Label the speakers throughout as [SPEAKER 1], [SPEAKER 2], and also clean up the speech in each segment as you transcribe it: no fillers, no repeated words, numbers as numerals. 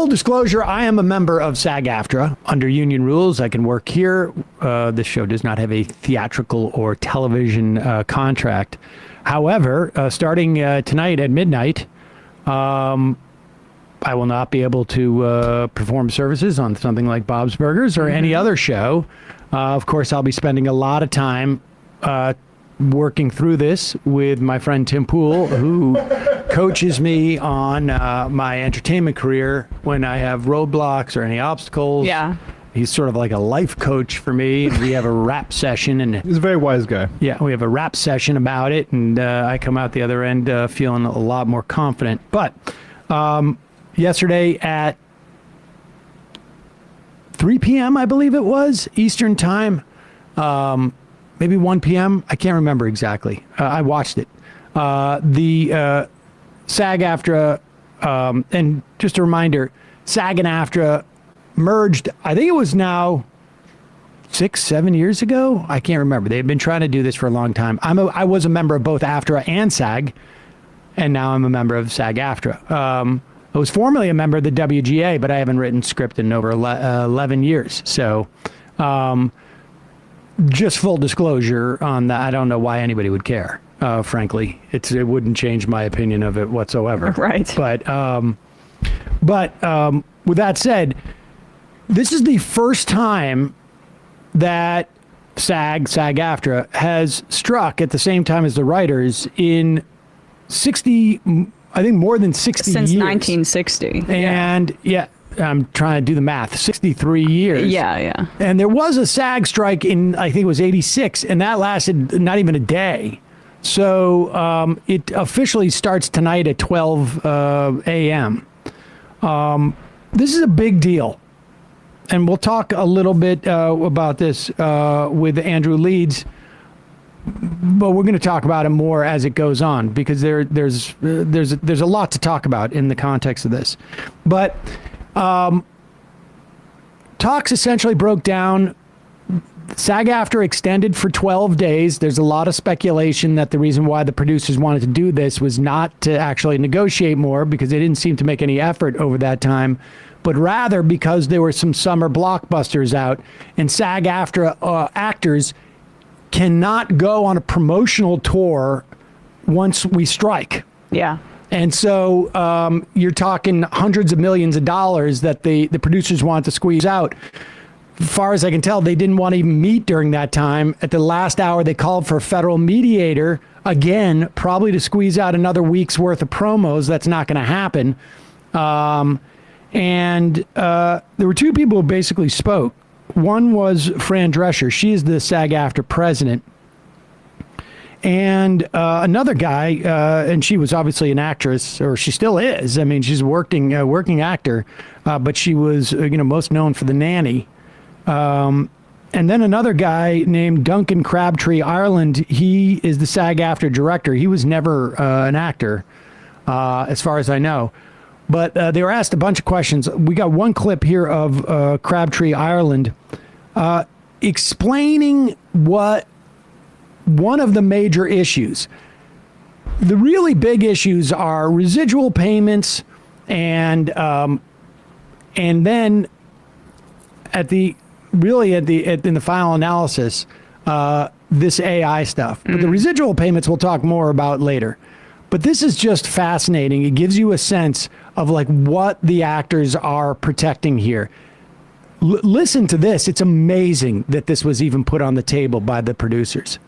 [SPEAKER 1] full disclosure, I am a member of SAG-AFTRA. Under union rules, I can work here. This show does not have a theatrical or television contract. However, starting tonight at midnight, I will not be able to perform services on something like Bob's Burgers or any other show. Of course, I'll be spending a lot of time working through this with my friend Tim Poole, who coaches me on my entertainment career when I have roadblocks or any obstacles.
[SPEAKER 2] Yeah.
[SPEAKER 1] He's sort of like a life coach for me. We have a rap session. And
[SPEAKER 3] he's a very wise guy.
[SPEAKER 1] Yeah, we have a rap session about it, and I come out the other end feeling a lot more confident. But yesterday at 3 p.m., I believe it was, Eastern time, maybe 1 p.m., I can't remember exactly. I watched it. The SAG-AFTRA, and just a reminder, SAG and AFTRA merged, I think it was now 6-7 years ago. I can't remember. They've been trying to do this for a long time. I was a member of both AFTRA and SAG, and now I'm a member of SAG-AFTRA. I was formerly a member of the WGA, but I haven't written script in over 11 years. So just full disclosure on that. I don't know why anybody would care, frankly. It wouldn't change my opinion of it whatsoever.
[SPEAKER 2] Right.
[SPEAKER 1] But with that said, this is the first time that SAG-AFTRA has struck at the same time as the writers in 60, I think more than 60
[SPEAKER 2] Since
[SPEAKER 1] years.
[SPEAKER 2] 1960.
[SPEAKER 1] And yeah, I'm trying to do the math, 63 years.
[SPEAKER 2] Yeah.
[SPEAKER 1] And there was a SAG strike in, I think it was 86, and that lasted not even a day. So it officially starts tonight at 12 a.m. This is a big deal. And we'll talk a little bit about this with Andrew Leeds, but we're going to talk about it more as it goes on because there's a lot to talk about in the context of this. But talks essentially broke down. SAG-AFTRA extended for 12 days. There's a lot of speculation that the reason why the producers wanted to do this was not to actually negotiate more because they didn't seem to make any effort over that time, but rather because there were some summer blockbusters out, and SAG-AFTRA actors cannot go on a promotional tour once we strike.
[SPEAKER 2] Yeah.
[SPEAKER 1] And so you're talking hundreds of millions of dollars that the producers want to squeeze out. As far as I can tell, they didn't want to even meet during that time. At the last hour, they called for a federal mediator, again, probably to squeeze out another week's worth of promos. That's not going to happen. And there were two people who basically spoke. One was Fran Drescher. She is the SAG-AFTRA president. And another guy, and she was obviously an actress, or she still is. I mean, she's a working actor, but she was most known for The Nanny. And then another guy named Duncan Crabtree-Ireland. He is the SAG-AFTRA director. He was never an actor, as far as I know. But they were asked a bunch of questions. We got one clip here of Crabtree-Ireland explaining what one of the major issues. The really big issues are residual payments and then in the final analysis, this AI stuff. But the residual payments we'll talk more about later. But this is just fascinating. It gives you a sense of like what the actors are protecting here. Listen to this. It's amazing that this was even put on the table by the producers.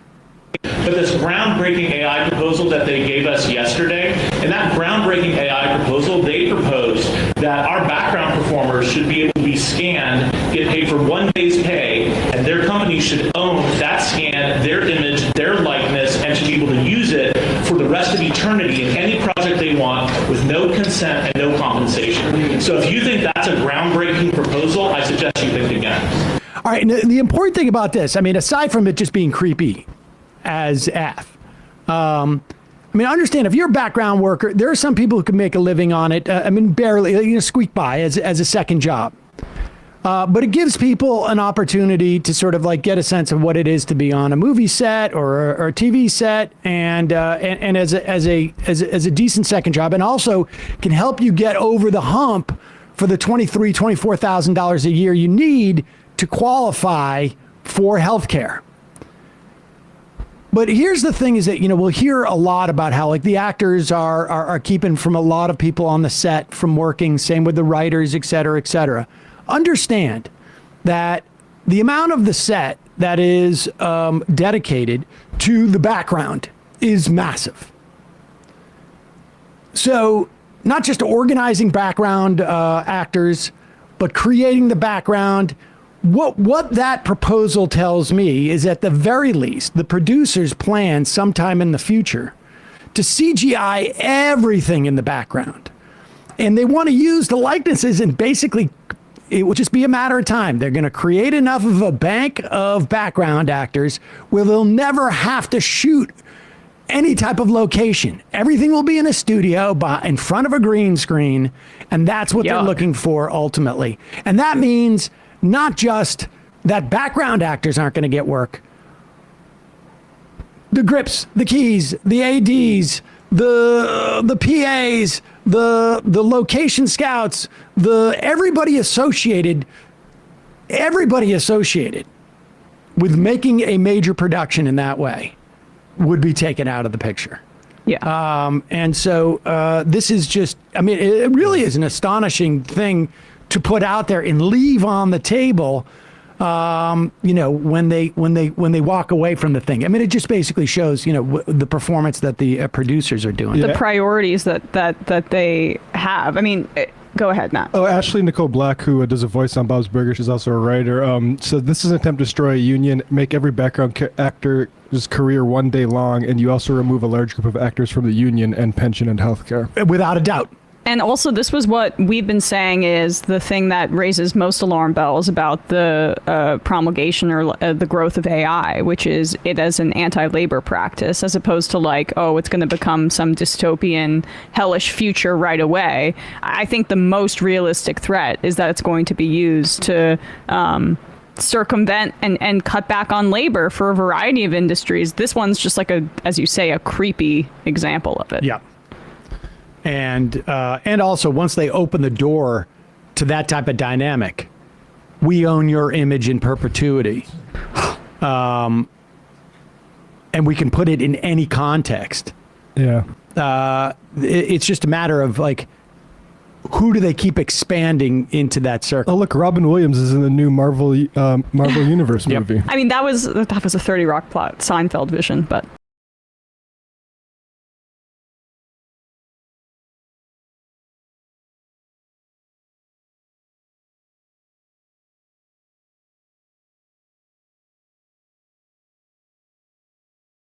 [SPEAKER 4] But this groundbreaking AI proposal that they gave us yesterday, in that groundbreaking AI proposal, they proposed that our background performers should be able to be scanned, get paid for 1 day's pay, and their company should own that scan, their image, their likeness, and should be able to use it for the rest of eternity in any project they want with no consent and no compensation. So if you think that's a groundbreaking proposal, I suggest you think again.
[SPEAKER 1] All right, and the important thing about this, I mean, aside from it just being creepy as F, I mean, understand if you're a background worker, there are some people who can make a living on it. I mean, barely, squeak by as a second job. But it gives people an opportunity to sort of like get a sense of what it is to be on a movie set or a TV set, and as a decent second job, and also can help you get over the hump for the $23,000, $24,000 a year you need to qualify for health care. But here's the thing is that, we'll hear a lot about how like the actors are keeping from a lot of people on the set from working, same with the writers, et cetera, et cetera. Understand that the amount of the set that is dedicated to the background is massive. So not just organizing background actors, but creating the background. What that proposal tells me is at the very least, the producers plan sometime in the future to CGI everything in the background. And they want to use the likenesses and basically it will just be a matter of time. They're going to create enough of a bank of background actors where they'll never have to shoot any type of location. Everything will be in a studio in front of a green screen. And that's what they're looking for ultimately. And that means not just that background actors aren't going to get work. The grips, the keys, the ADs, the PAs, the location scouts, everybody associated with making a major production in that way would be taken out of the picture.
[SPEAKER 2] Yeah.
[SPEAKER 1] And so this is just, it really is an astonishing thing to put out there and leave on the table, when they walk away from the thing. It just basically shows, the performance that the producers are doing.
[SPEAKER 2] The priorities that they have. Go ahead, Matt.
[SPEAKER 3] Oh, Ashley Nicole Black, who does a voice on Bob's Burgers, she's also a writer. So this is an attempt to destroy a union, make every background actor's career one day long, and you also remove a large group of actors from the union and pension and healthcare.
[SPEAKER 1] Without a doubt.
[SPEAKER 2] And also, this was what we've been saying is the thing that raises most alarm bells about the promulgation or the growth of AI, which is it as an anti-labor practice, as opposed to like, oh, it's going to become some dystopian, hellish future right away. I think the most realistic threat is that it's going to be used to circumvent and cut back on labor for a variety of industries. This one's just like as you say, a creepy example of it.
[SPEAKER 1] Yeah. And also, once they open the door to that type of dynamic, we own your image in perpetuity. And we can put it in any context.
[SPEAKER 3] Yeah.
[SPEAKER 1] It's just a matter of, like, who do they keep expanding into that circle?
[SPEAKER 3] Oh, look, Robin Williams is in the new Marvel Universe movie.
[SPEAKER 2] That was a 30 Rock plot, Seinfeld vision, but...